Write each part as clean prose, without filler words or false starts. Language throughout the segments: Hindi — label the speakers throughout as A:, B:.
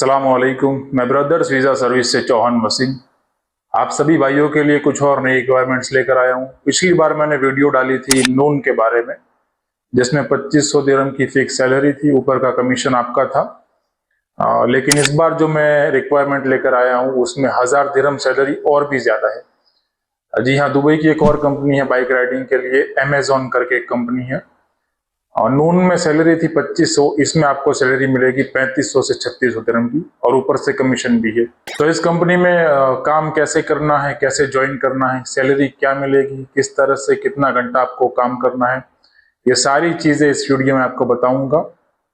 A: अस्सलामुअलैकुम। मैं ब्रदर्स वीज़ा सर्विस से चौहान वसीम आप सभी भाइयों के लिए कुछ और नई रिक्वायरमेंट्स लेकर आया हूँ। पिछली बार मैंने वीडियो डाली थी नून के बारे में, जिसमें 2500 दिरहम की फिक्स सैलरी थी, ऊपर का कमीशन आपका था। लेकिन इस बार जो मैं रिक्वायरमेंट लेकर आया हूँ उसमें 1000 दिरहम सैलरी और भी ज़्यादा है। जी हाँ, दुबई की एक और कंपनी है बाइक राइडिंग के लिए, अमेजोन करके एक कंपनी है। और नून में सैलरी थी 2500, इसमें आपको सैलरी मिलेगी 3500 से 3600 दिरहम की, और ऊपर से कमीशन भी है। तो इस कंपनी में काम कैसे करना है, कैसे ज्वाइन करना है, सैलरी क्या मिलेगी, किस तरह से कितना घंटा आपको काम करना है, ये सारी चीजें इस वीडियो में आपको बताऊंगा।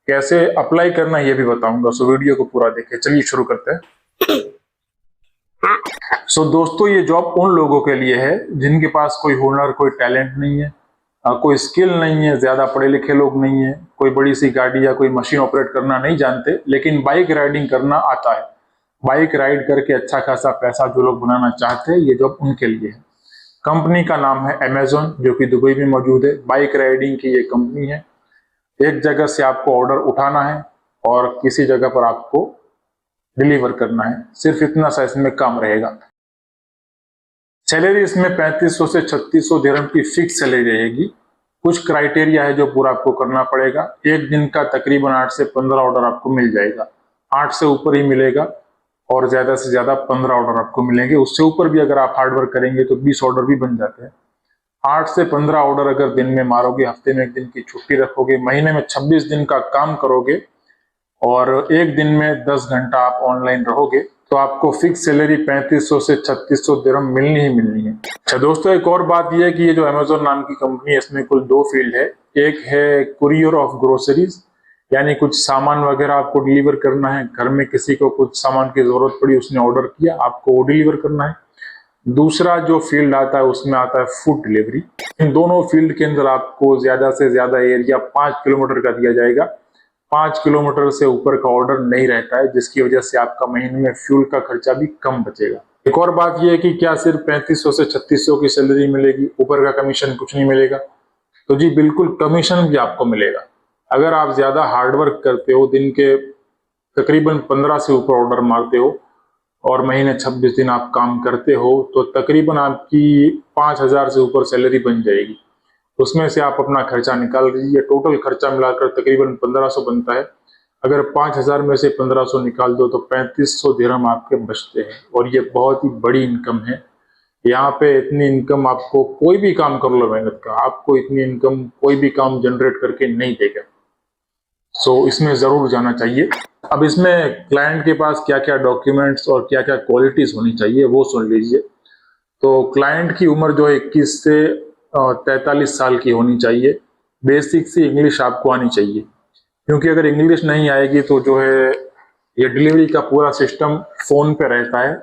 A: कैसे अप्लाई करना है ये भी बताऊंगा। सो वीडियो को पूरा देखें। चलिए शुरू करते हैं। दोस्तों, ये जॉब उन लोगों के लिए है जिनके पास कोई हुनर, कोई टैलेंट नहीं है, कोई स्किल नहीं है, ज्यादा पढ़े लिखे लोग नहीं है, कोई बड़ी सी गाड़ी या कोई मशीन ऑपरेट करना नहीं जानते, लेकिन बाइक राइडिंग करना आता है। बाइक राइड करके अच्छा खासा पैसा जो लोग बनाना चाहते हैं, ये जॉब उनके लिए है। कंपनी का नाम है अमेजोन, जो कि दुबई में मौजूद है। बाइक राइडिंग की ये कंपनी है। एक जगह से आपको ऑर्डर उठाना है और किसी जगह पर आपको डिलीवर करना है, सिर्फ इतना सा इसमें काम रहेगा। सैलरी इसमें 3500 से 3600 दिरहम की फिक्स सैलरी रहेगी। कुछ क्राइटेरिया है जो पूरा आपको करना पड़ेगा। एक दिन का तकरीबन 8 से 15 ऑर्डर आपको मिल जाएगा। 8 से ऊपर ही मिलेगा और ज्यादा से ज्यादा 15 ऑर्डर आपको मिलेंगे। उससे ऊपर भी अगर आप हार्डवर्क करेंगे तो 20 ऑर्डर भी बन जाते हैं। 8 से 15 ऑर्डर अगर दिन में मारोगे, हफ्ते में एक दिन की छुट्टी रखोगे, महीने में 26 दिन का काम करोगे और एक दिन में 10 घंटा आप ऑनलाइन रहोगे, तो आपको फिक्स सैलरी 3500 से 3600 दिरहम मिलनी ही मिलनी है। अच्छा दोस्तों, एक और बात यह है कि ये जो अमेजोन नाम की कंपनी है, इसमें कुल 2 फील्ड है। एक है कुरियर ऑफ ग्रोसरीज, यानी कुछ सामान वगैरह आपको डिलीवर करना है। घर में किसी को कुछ सामान की जरूरत पड़ी, उसने ऑर्डर किया, आपको वो डिलीवर करना है। दूसरा जो फील्ड आता है उसमें आता है फूड डिलीवरी। इन दोनों फील्ड के अंदर आपको ज्यादा से ज्यादा एरिया 5 किलोमीटर का दिया जाएगा। 5 किलोमीटर से ऊपर का ऑर्डर नहीं रहता है, जिसकी वजह से आपका महीने में फ्यूल का खर्चा भी कम बचेगा। एक और बात यह है कि क्या सिर्फ 3500 से 3600 की सैलरी मिलेगी, ऊपर का कमीशन कुछ नहीं मिलेगा? तो जी बिल्कुल, कमीशन भी आपको मिलेगा। अगर आप ज्यादा हार्डवर्क करते हो, दिन के तकरीबन 15 से ऊपर ऑर्डर मारते हो और महीने 26 दिन आप काम करते हो, तो तकरीबन आपकी 5000 से ऊपर सैलरी बन जाएगी। उसमें से आप अपना खर्चा निकाल दीजिए। टोटल खर्चा मिलाकर तकरीबन 1500 बनता है। अगर 5000 में से 1500 निकाल दो तो 3500 दिरहम आपके बचते हैं, और ये बहुत ही बड़ी इनकम है। यहाँ पे इतनी इनकम आपको कोई भी काम कर लो मेहनत का, आपको इतनी इनकम कोई भी काम जनरेट करके नहीं देगा। इसमें जरूर जाना चाहिए। अब इसमें क्लाइंट के पास क्या क्या डॉक्यूमेंट्स और क्या क्या क्वालिटीज होनी चाहिए वो सुन लीजिए। तो क्लाइंट की उम्र जो है 21 से 43 साल की होनी चाहिए। बेसिक सी इंग्लिश आपको आनी चाहिए, क्योंकि अगर इंग्लिश नहीं आएगी तो जो है ये डिलीवरी का पूरा सिस्टम फोन पे रहता है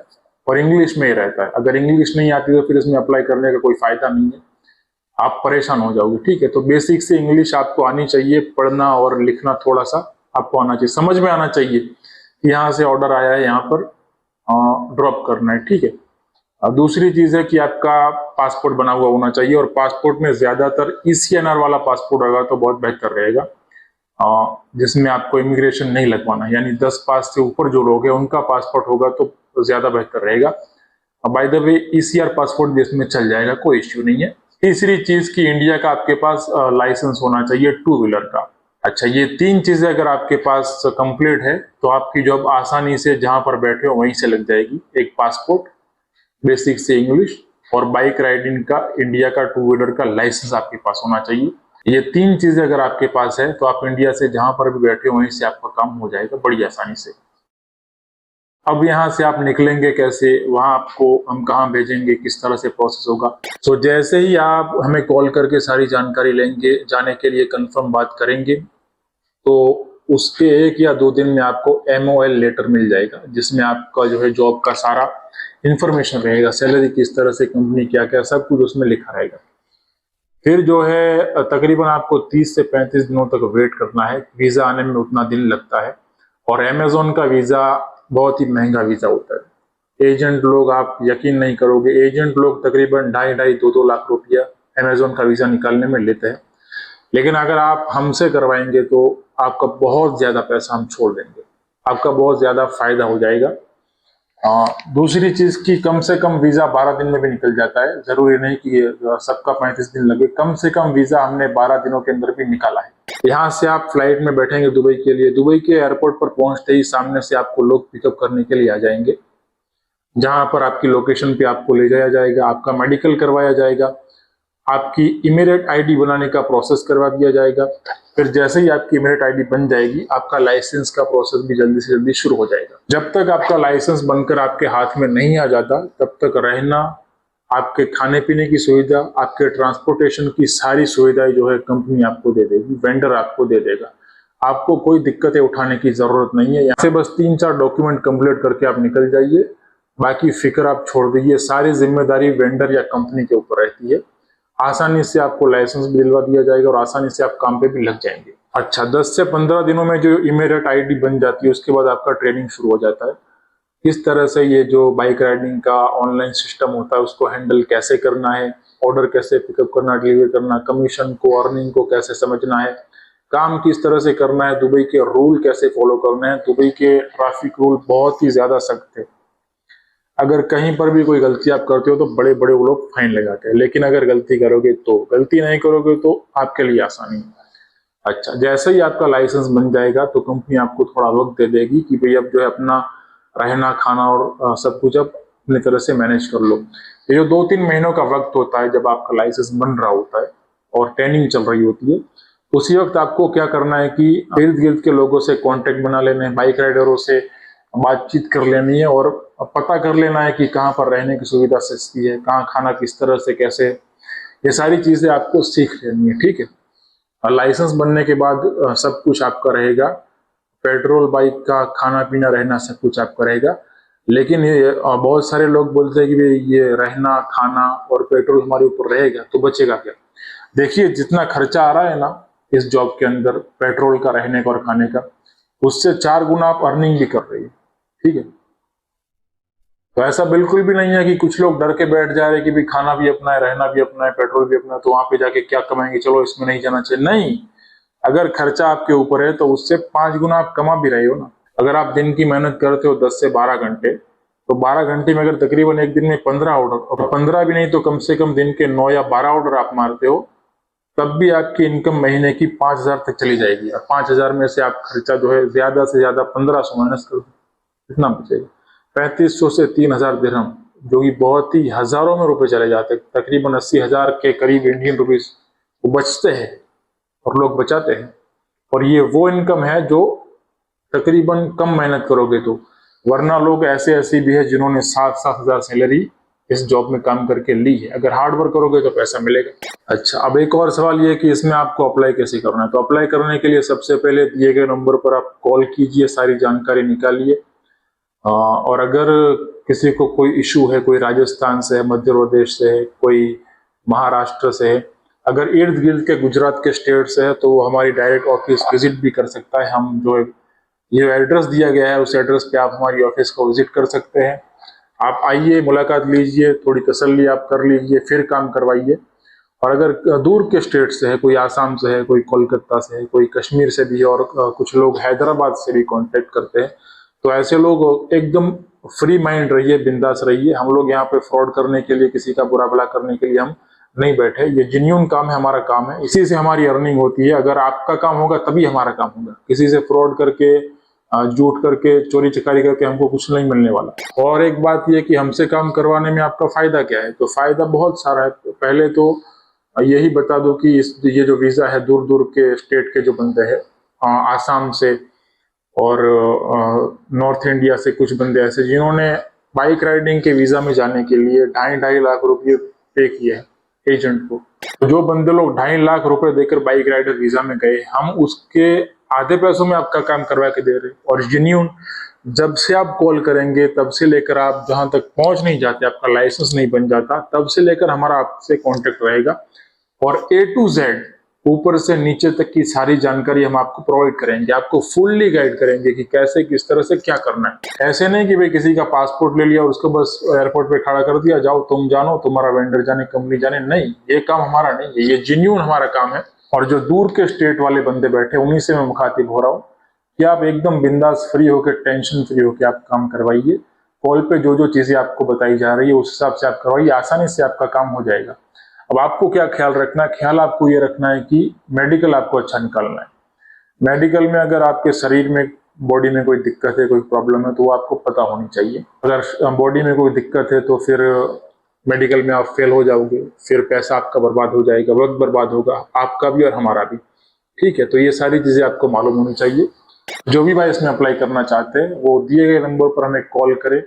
A: और इंग्लिश में ही रहता है। अगर इंग्लिश नहीं आती तो फिर इसमें अप्लाई करने का कोई फायदा नहीं है, आप परेशान हो जाओगे। ठीक है, तो बेसिक से इंग्लिश आपको आनी चाहिए। पढ़ना और लिखना थोड़ा सा आपको आना चाहिए, समझ में आना चाहिए कि यहाँ से ऑर्डर आया है, यहाँ पर ड्रॉप करना है। ठीक है। अब दूसरी चीज है कि आपका पासपोर्ट बना हुआ होना चाहिए, और पासपोर्ट में ज्यादातर ECNR वाला पासपोर्ट होगा तो बहुत बेहतर रहेगा, जिसमें आपको इमिग्रेशन नहीं लगवाना, यानी 10 पास से ऊपर जो लोग हैं उनका पासपोर्ट होगा तो ज्यादा बेहतर रहेगा। By the way ECR passport भी इसमें चल जाएगा, कोई इश्यू नहीं है। तीसरी चीज की इंडिया का आपके पास लाइसेंस होना चाहिए 2 व्हीलर का। अच्छा, ये 3 चीजें अगर आपके पास कंप्लीट है तो आपकी जॉब आसानी से जहां पर बैठे हो वहीं से लग जाएगी। एक पासपोर्ट, बेसिक से इंग्लिश, और बाइक राइडिंग का इंडिया का 2 व्हीलर का लाइसेंस आपके पास होना चाहिए। ये 3 चीजें अगर आपके पास है तो आप इंडिया से जहां पर भी बैठे हो वहीं से आपका काम हो जाएगा बड़ी आसानी से। अब यहाँ से आप निकलेंगे कैसे, वहां आपको हम कहाँ भेजेंगे, किस तरह से प्रोसेस होगा। जैसे ही आप हमें कॉल करके सारी जानकारी लेंगे, जाने के लिए कंफर्म बात करेंगे, तो उसके 1 या 2 दिन में आपको MOL लेटर मिल जाएगा, जिसमें आपका जो है जॉब का सारा इंफॉर्मेशन रहेगा। सैलरी किस तरह से, कंपनी क्या क्या, सब कुछ उसमें लिखा रहेगा। फिर जो है तकरीबन आपको 30 से 35 दिनों तक वेट करना है। वीजा आने में उतना दिन लगता है, और अमेजोन का वीजा बहुत ही महंगा वीजा होता है। एजेंट लोग, आप यकीन नहीं करोगे, एजेंट लोग तकरीबन 2.5 लाख रुपया अमेजोन का वीजा निकालने में लेते हैं। लेकिन अगर आप हमसे करवाएंगे तो आपका बहुत ज्यादा पैसा हम छोड़ देंगे। आपका बहुत ज्यादा फायदा हो जाएगा। दूसरी चीज की कम से कम वीजा 12 दिन में भी निकल जाता है, जरूरी नहीं कि सबका 35 दिन लगे, कम से कम वीजा हमने 12 दिनों के अंदर भी निकाला है। यहाँ से आप फ्लाइट में बैठेंगे दुबई के लिए, दुबई के एयरपोर्ट पर पहुंचते ही सामने से आपको लोग पिकअप करने के लिए आ जाएंगे, जहां पर आपकी लोकेशन पे आपको ले जाया जाएगा, आपका मेडिकल करवाया जाएगा, आपकी इमीडिएट आईडी बनाने का प्रोसेस करवा दिया जाएगा। फिर जैसे ही आपकी इमीडिएट आईडी बन जाएगी, आपका लाइसेंस का प्रोसेस भी जल्दी से जल्दी शुरू हो जाएगा। जब तक आपका लाइसेंस बनकर आपके हाथ में नहीं आ जाता, तब तक रहना, आपके खाने पीने की सुविधा, आपके ट्रांसपोर्टेशन की सारी सुविधाएं जो है कंपनी आपको दे देगी, वेंडर आपको दे देगा। आपको कोई दिक्कतें उठाने की जरूरत नहीं है। यहाँ से बस 3-4 डॉक्यूमेंट कंप्लीट करके आप निकल जाइए, बाकी फिक्र आप छोड़ दीजिए, सारी जिम्मेदारी वेंडर या कंपनी के ऊपर रहती है। आसानी से आपको लाइसेंस भी दिलवा दिया जाएगा और आसानी से आप काम पे भी लग जाएंगे। अच्छा, 10 से 15 दिनों में जो इमीडिएट आईडी बन जाती है, उसके बाद आपका ट्रेनिंग शुरू हो जाता है। किस तरह से ये जो बाइक राइडिंग का ऑनलाइन सिस्टम होता है उसको हैंडल कैसे करना है, ऑर्डर कैसे पिकअप करना, डिलीवर करना, कमीशन को, अर्निंग को कैसे समझना है, काम किस तरह से करना है, दुबई के रूल कैसे फॉलो करना है। दुबई के ट्रैफिक रूल बहुत ही ज्यादा सख्त है। अगर कहीं पर भी कोई गलती आप करते हो तो बड़े बड़े वो लोग फाइन लगाते हैं, लेकिन अगर गलती करोगे तो, गलती नहीं करोगे तो आपके लिए आसानी है। अच्छा, जैसे ही आपका लाइसेंस बन जाएगा तो कंपनी आपको थोड़ा वक्त दे देगी कि भाई अब जो है अपना रहना, खाना और सब कुछ अब अपनी तरह से मैनेज कर लो। ये जो 2-3 महीनों का वक्त होता है जब आपका लाइसेंस बन रहा होता है और ट्रेनिंग चल रही होती है, उसी वक्त आपको क्या करना है कि इर्द गिर्द के लोगों से कॉन्टेक्ट बना लेने, बाइक राइडरों से बातचीत कर लेनी है और पता कर लेना है कि कहाँ पर रहने की सुविधा सस्ती है, कहाँ खाना किस तरह से कैसे, ये सारी चीजें आपको सीख लेनी है। ठीक है, और लाइसेंस बनने के बाद सब कुछ आपका रहेगा, पेट्रोल, बाइक का, खाना पीना, रहना, सब कुछ आपका रहेगा। लेकिन ये बहुत सारे लोग बोलते हैं कि भाई ये रहना, खाना और पेट्रोल हमारे ऊपर रहेगा तो बचेगा क्या। देखिए, जितना खर्चा आ रहा है ना इस जॉब के अंदर, पेट्रोल का, रहने का और खाने का, उससे 4 गुना आप अर्निंग भी कर रही है। ठीक है, तो ऐसा बिल्कुल भी नहीं है कि कुछ लोग डर के बैठ जा रहे कि भी खाना भी अपना है, रहना भी अपना है, पेट्रोल भी अपना है, तो वहां पे जाके क्या कमाएंगे, चलो इसमें नहीं जाना चाहिए। नहीं, अगर खर्चा आपके ऊपर है तो उससे 5 गुना आप कमा भी रहे हो ना। अगर आप दिन की मेहनत करते हो 10 से 12 घंटे, तो 12 घंटे में अगर तकरीबन एक दिन में 15 ऑर्डर, और 15 भी नहीं तो कम से कम दिन के 9 या 12 ऑर्डर आप मारते हो, तब भी आपकी इनकम महीने की 5,000 तक चली जाएगी। और 5,000 में से आप खर्चा जो है ज्यादा से ज्यादा 1500 माइनस कर दो, कितना बचेगा? 3500 से 3,000 दिरहम, जो कि बहुत ही हजारों में रुपए चले जाते हैं, तकरीबन 80,000 के करीब इंडियन रुपीस बचते हैं और लोग बचाते हैं। और ये वो इनकम है जो तकरीबन कम मेहनत करोगे तो, वरना लोग ऐसे भी है जिन्होंने 7-7 हजार सैलरी इस जॉब में काम करके ली है। अगर हार्ड वर्क करोगे तो पैसा मिलेगा। अच्छा, अब एक और सवाल ये कि इसमें आपको अप्लाई कैसे करना है। तो अप्लाई करने के लिए सबसे पहले दिए गए नंबर पर आप कॉल कीजिए, सारी जानकारी निकालिए। और अगर किसी को कोई इशू है, कोई राजस्थान से है, मध्य प्रदेश से है, कोई महाराष्ट्र से है, अगर इर्द गिर्द के गुजरात के स्टेट से है, तो वो हमारी डायरेक्ट ऑफिस विजिट भी कर सकता है। हम जो ये एड्रेस दिया गया है उस एड्रेस पे आप हमारी ऑफिस को विजिट कर सकते हैं। आप आइए, मुलाकात लीजिए, थोड़ी तसल्ली आप कर लीजिए, फिर काम करवाइए। और अगर दूर के स्टेट से है, कोई आसाम से है, कोई कोलकाता से है, कोई कश्मीर से भी, और कुछ लोग हैदराबाद से भी कांटेक्ट करते हैं, तो ऐसे लोग एकदम फ्री माइंड रहिए, बिंदास रहिए। हम लोग यहाँ पे फ्रॉड करने के लिए, किसी का बुरा भला करने के लिए हम नहीं बैठे। ये जेन्युइन काम है, हमारा काम है, इसी से हमारी अर्निंग होती है। अगर आपका काम होगा तभी हमारा काम होगा। किसी से फ्रॉड करके, झूठ करके, चोरी चकारी करके हमको कुछ नहीं मिलने वाला। और एक बात ये कि हमसे काम करवाने में आपका फायदा क्या है, तो फायदा बहुत सारा है। पहले तो यही बता दो कि ये जो वीजा है, दूर दूर के स्टेट के जो बंदे हैं, आसाम से और नॉर्थ इंडिया से कुछ बंदे ऐसे जिन्होंने बाइक राइडिंग के वीजा में जाने के लिए 2.5 लाख रुपये पे किए हैं एजेंट को। तो जो बंदे लोग 2.5 लाख रुपए देकर बाइक राइडर वीजा में गए, हम उसके आधे पैसों में आपका काम करवा के दे रहे। और जेन्युइन, जब से आप कॉल करेंगे तब से लेकर आप जहां तक पहुंच नहीं जाते, आपका लाइसेंस नहीं बन जाता, तब से लेकर हमारा आपसे कांटेक्ट रहेगा। और A to Z, ऊपर से नीचे तक की सारी जानकारी हम आपको प्रोवाइड करेंगे, आपको फुल्ली गाइड करेंगे कि कैसे, किस तरह से क्या करना है। ऐसे नहीं कि भाई किसी का पासपोर्ट ले लिया और उसको बस एयरपोर्ट पे खड़ा कर दिया, जाओ तुम जानो, तुम्हारा वेंडर जाने, कंपनी जाने। नहीं, ये काम हमारा नहीं है, ये जेन्युइन हमारा काम है। और जो दूर के स्टेट वाले बंदे बैठे, उन्हीं से मैं मुखातिब हो रहा हूँ कि आप एकदम बिंदास फ्री होकर, टेंशन फ्री होकर आप काम करवाइए। कॉल पे जो जो चीजें आपको बताई जा रही है उस हिसाब से आप करवाइए, आसानी से आपका काम हो जाएगा। अब आपको क्या ख्याल रखना है? ख्याल आपको ये रखना है कि मेडिकल आपको अच्छा निकालना है। मेडिकल में अगर आपके शरीर में, बॉडी में कोई दिक्कत है, कोई प्रॉब्लम है, तो वो आपको पता होनी चाहिए। अगर बॉडी में कोई दिक्कत है तो फिर मेडिकल में आप फेल हो जाओगे, फिर पैसा आपका बर्बाद हो जाएगा, वक्त बर्बाद होगा आपका भी और हमारा भी। ठीक है, तो ये सारी चीजें आपको मालूम होनी चाहिए। जो भी भाई इसमें अप्लाई करना चाहते हैं वो दिए गए नंबर पर हमें कॉल करें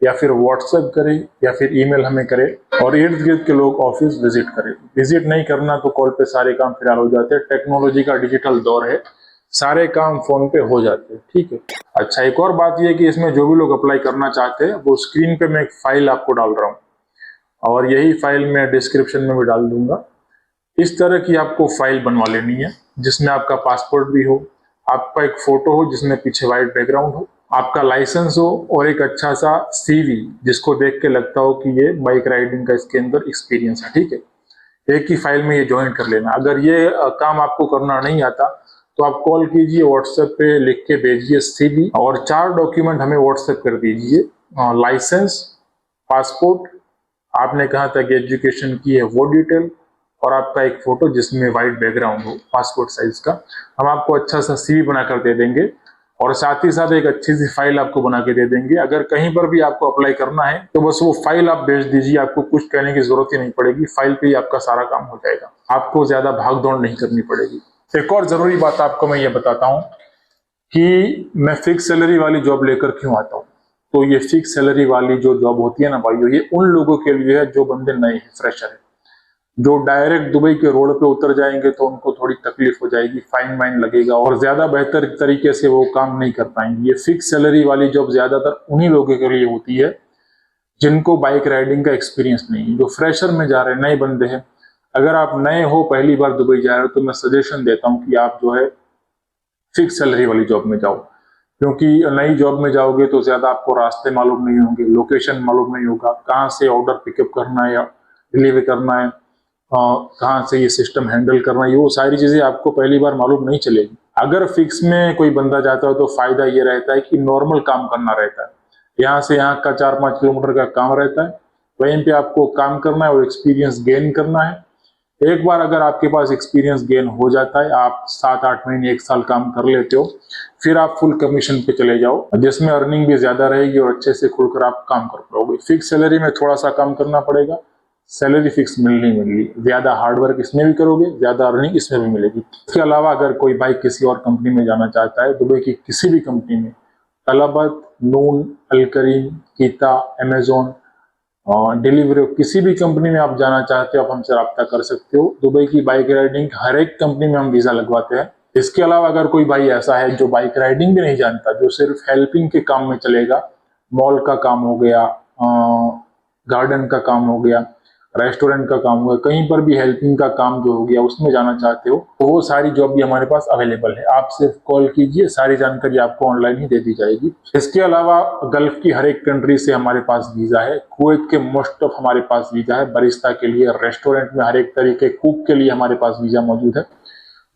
A: या फिर व्हाट्सएप करें या फिर ईमेल हमें करें, और इर्द गिर्द के लोग ऑफिस विजिट करें। विजिट नहीं करना तो कॉल पे सारे काम फिलहाल हो जाते हैं। टेक्नोलॉजी का डिजिटल दौर है, सारे काम फोन पे हो जाते हैं। ठीक है। अच्छा, एक और बात यह कि इसमें जो भी लोग अप्लाई करना चाहते हैं वो स्क्रीन पे मैं एक फाइल आपको डाल रहा हूँ, और यही फाइल मैं डिस्क्रिप्शन में भी डाल दूंगा। इस तरह की आपको फाइल बनवा लेनी है जिसमें आपका पासपोर्ट भी हो, आपका एक फोटो हो जिसमें पीछे व्हाइट बैकग्राउंड हो, आपका लाइसेंस हो, और एक अच्छा सा सीवी जिसको देख के लगता हो कि ये बाइक राइडिंग का इसके अंदर एक्सपीरियंस है। ठीक है, एक ही फाइल में ये ज्वाइन कर लेना। अगर ये काम आपको करना नहीं आता तो आप कॉल कीजिए, व्हाट्सएप पे लिख के भेजिए सीवी, और 4 डॉक्यूमेंट हमें व्हाट्सएप कर दीजिए। लाइसेंस, पासपोर्ट, आपने कहा था कि एजुकेशन की है वो डिटेल, और आपका एक फोटो जिसमें व्हाइट बैकग्राउंड हो पासपोर्ट साइज का। हम आपको अच्छा सा सीवी बनाकर दे देंगे, और साथ ही साथ एक अच्छी सी फाइल आपको बना के दे देंगे। अगर कहीं पर भी आपको अप्लाई करना है तो बस वो फाइल आप भेज दीजिए, आपको कुछ कहने की जरूरत ही नहीं पड़ेगी, फाइल पे ही आपका सारा काम हो जाएगा, आपको ज्यादा भाग दौड़ नहीं करनी पड़ेगी। एक और जरूरी बात आपको मैं ये बताता हूँ कि मैं फिक्स सैलरी वाली जॉब लेकर क्यों आता हूँ। तो ये फिक्स सैलरी वाली जो जॉब होती है ना भाइयों, ये उन लोगों के लिए है जो बंदे नए हैं, फ्रेशर है। जो डायरेक्ट दुबई के रोड पे उतर जाएंगे तो उनको थोड़ी तकलीफ हो जाएगी, फाइन वाइन लगेगा और ज्यादा बेहतर तरीके से वो काम नहीं कर पाएंगे। ये फिक्स सैलरी वाली जॉब ज्यादातर उन्हीं लोगों के लिए होती है जिनको बाइक राइडिंग का एक्सपीरियंस नहीं है, जो फ्रेशर में जा रहे हैं, नए बंदे हैं। अगर आप नए हो, पहली बार दुबई जा रहे हो, तो मैं सजेशन देता हूँ कि आप जो है फिक्स सैलरी वाली जॉब में जाओ, क्योंकि नई जॉब में जाओगे तो ज्यादा आपको रास्ते मालूम नहीं होंगे, लोकेशन मालूम नहीं होगा, कहाँ से ऑर्डर पिकअप करना है या डिलीवर करना है, कहाँ से ये सिस्टम हैंडल करना है, ये वो सारी चीजें आपको पहली बार मालूम नहीं चलेगी। अगर फिक्स में कोई बंदा जाता है तो फायदा ये रहता है कि नॉर्मल काम करना रहता है, यहाँ से यहाँ का 4-5 किलोमीटर का काम रहता है, वहीं पे आपको काम करना है और एक्सपीरियंस गेन करना है। एक बार अगर आपके पास एक्सपीरियंस गेन हो जाता है, आप 7-8 महीने 1 साल काम कर लेते हो, फिर आप फुल कमीशन पे चले जाओ, जिसमें अर्निंग भी ज्यादा रहेगी और अच्छे से खुलकर आप काम कर पाओगे। फिक्स सैलरी में थोड़ा सा काम करना पड़ेगा, सैलरी फिक्स मिलनी, ज्यादा हार्डवर्क इसमें भी करोगे, ज्यादा अर्निंग इसमें भी मिलेगी। इसके अलावा अगर कोई भाई किसी और कंपनी में जाना चाहता है, दुबई की किसी भी कंपनी में, तलबत, नून, अलकरीम, कीता, अमेजोन, डिलीवरी, किसी भी कंपनी में आप जाना चाहते हो, आप हमसे रब्ता कर सकते हो। दुबई की बाइक राइडिंग हर एक कंपनी में हम वीजा लगवाते हैं। इसके अलावा अगर कोई भाई ऐसा है जो बाइक राइडिंग भी नहीं जानता, जो सिर्फ हेल्पिंग के काम में चलेगा, मॉल का काम हो गया, गार्डन का काम हो गया, रेस्टोरेंट का काम हुआ, कहीं पर भी हेल्पिंग का काम जो हो गया उसमें जाना चाहते हो, तो वो सारी जॉब भी हमारे पास अवेलेबल है। आप सिर्फ कॉल कीजिए, सारी जानकारी आपको ऑनलाइन ही दे दी जाएगी। इसके अलावा गल्फ की हर एक कंट्री से हमारे पास वीजा है, कुवैत के मोस्ट ऑफ हमारे पास वीजा है, बरिस्ता के लिए, रेस्टोरेंट में हर एक तरीके, कुक के लिए हमारे पास वीजा मौजूद है,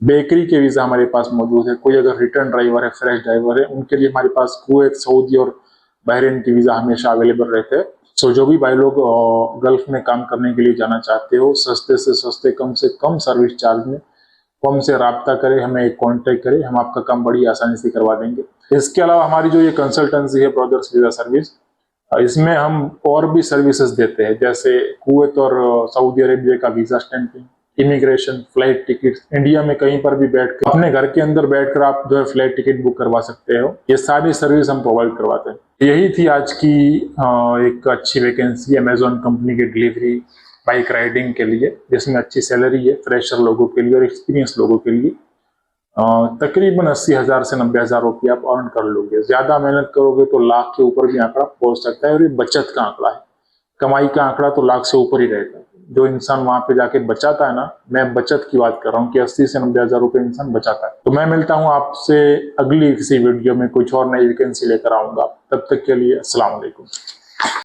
A: बेकरी के वीजा हमारे पास मौजूद है। कोई अगर रिटर्न ड्राइवर है, फ्रेश ड्राइवर है, उनके लिए हमारे पास कुवैत, सऊदी और बहरीन के वीजा हमेशा अवेलेबल रहते हैं। सो जो भी भाई लोग गल्फ में काम करने के लिए जाना चाहते हो, सस्ते से सस्ते, कम से कम सर्विस चार्ज में, वो हमसे रब्ता करें, हमें कांटेक्ट करें, हम आपका काम बड़ी आसानी से करवा देंगे। इसके अलावा हमारी जो ये कंसल्टेंसी है, ब्रदर्स वीजा सर्विस, इसमें हम और भी सर्विसेज देते हैं, जैसे कुवैत और सऊदी अरेबिया का visa stamping, immigration, flight ticket, India में कहीं पर भी बैठकर, अपने घर के अंदर बैठकर आप जो है फ्लाइट टिकट बुक करवा सकते हो। ये सारी सर्विस हम प्रोवाइड करवाते हैं। यही थी आज की एक अच्छी वैकेंसी अमेजोन कंपनी की डिलीवरी बाइक राइडिंग के लिए, जिसमें अच्छी सैलरी है फ्रेशर लोगों के लिए और एक्सपीरियंस लोगों के लिए। तकरीबन 80,000 से 90,000 रुपये आप अर्न कर लोगे। ज्यादा मेहनत करोगे तो लाख के ऊपर भी आंकड़ा पहुंच सकता है, और ये बचत का आंकड़ा है। कमाई का आंकड़ा तो लाख से ऊपर ही रहता है। जो इंसान वहां पे जाके बचाता है ना, मैं बचत की बात कर रहा हूँ कि 80 से 90,000 रुपये इंसान बचाता है। तो मैं मिलता हूँ आपसे अगली किसी वीडियो में, कुछ और नई वैकेंसी लेकर आऊंगा। तब तक के लिए अस्सलाम वालेकुम।